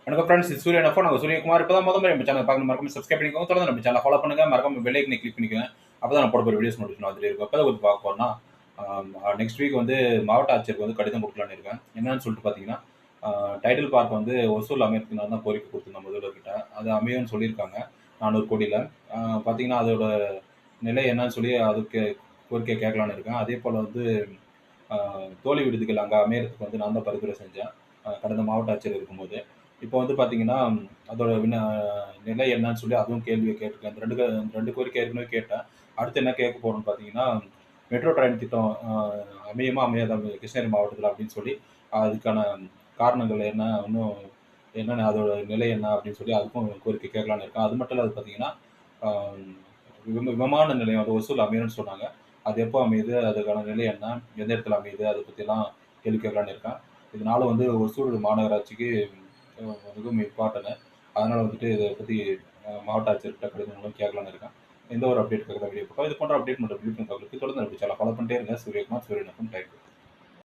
வணக்கம் ஃப்ரெண்ட்ஸ், இது சூரியன் எஃப்எம். நாங்கள் சூரியகுமார். இப்போ தான் முதல்ல நம்ம சேனல் பார்க்கணும், மறக்காம சப்ஸ்கிரைப் பண்ணிக்கோங்க. தொடர்ந்து நம்ம சேனல் ஃபாலோ பண்ணுங்க. மறக்காம பெல் ஐக்கனை கிளிக் பண்ணிக்கோங்க. அப்போ தான் நான் போட போகிற வீடியோஸ் நோட்டிஃபிகேஷன் வந்துட்டே இருக்கும். அப்போ தான் பார்க்க போறோம்னா, நெக்ஸ்ட் வீக் வந்து மாவட்ட ஆட்சியருக்கு வந்து கடிதம் கொடுக்கலான்னு இருக்கேன். என்னன்னு சொல்லிட்டு பார்த்தீங்கன்னா, டைட்டில் பார்க் வந்து ஒசூல் அமையறதுக்கு நான் தான் கோரிக்கை கொடுத்துருந்தேன் முதல்வர்கிட்ட. அது அமையும்னு சொல்லியிருக்காங்க 400 கோடியில். பார்த்தீங்கன்னா அதோட நிலை என்னன்னு சொல்லி அதுக்கு கோரிக்கை கேட்கலான்னு இருக்கேன். அதே போல் வந்து தோழி விடுதிகள் அங்கே அமையறதுக்கு வந்து நான் தான் பரிந்துரை செஞ்சேன் கடந்த மாவட்ட ஆட்சியர் இருக்கும்போது. இப்போ வந்து பார்த்தீங்கன்னா, அதோட நிலை என்னன்னு சொல்லி அதுவும் கேள்வியை கேட்டிருக்கேன். இந்த 2 கோரிக்கை ஏற்கனவே கேட்டேன். அடுத்து என்ன கேட்க போறோம்னு பார்த்தீங்கன்னா, மெட்ரோ ட்ரெயின் திட்டம் அமையுமா அமையாதா கிருஷ்ணகிரி மாவட்டத்தில அப்படின்னு சொல்லி, அதுக்கான காரணங்கள் என்ன? இன்னும் என்னென்ன அதோட நிலை என்ன? அப்படின்னு சொல்லி அதுக்கும் கோரிக்கை கேட்கலான்னு இருக்கேன். அது மட்டும் இல்லாது பார்த்தீங்கன்னா, அ விமான நிலையம் அது ஒசூல் அமையும்னு சொன்னாங்க. அது எப்போ அமையுது? அதுக்கான நிலை என்ன? எந்த இடத்துல அமையுது? அத பத்திலாம் கேள்வி கேட்கலான்னு இருக்கேன். இதனால வந்து ஒசூர் மாநகராட்சிக்கு மிகவும் இம்பார்ட்டன்ட். அதனால வந்துட்டு இத பத்தி மாவட்ட ஆட்சியர்கிட்ட கடிதம் மூலம் கேட்கலான்னு இருக்கேன். எந்த ஒரு அப்டேட்க்காக தான் வீடியோ போட்டோம். இது போன்ற அப்டேட் மற்றும் விழிப்புணர்வு தகவலுக்கு தொடர்ந்து நம்ம சேனலை ஃபாலோ பண்ணிட்டே இருங்க. சூரியகுமார், சூரியன் எஃப்எம். Thank you.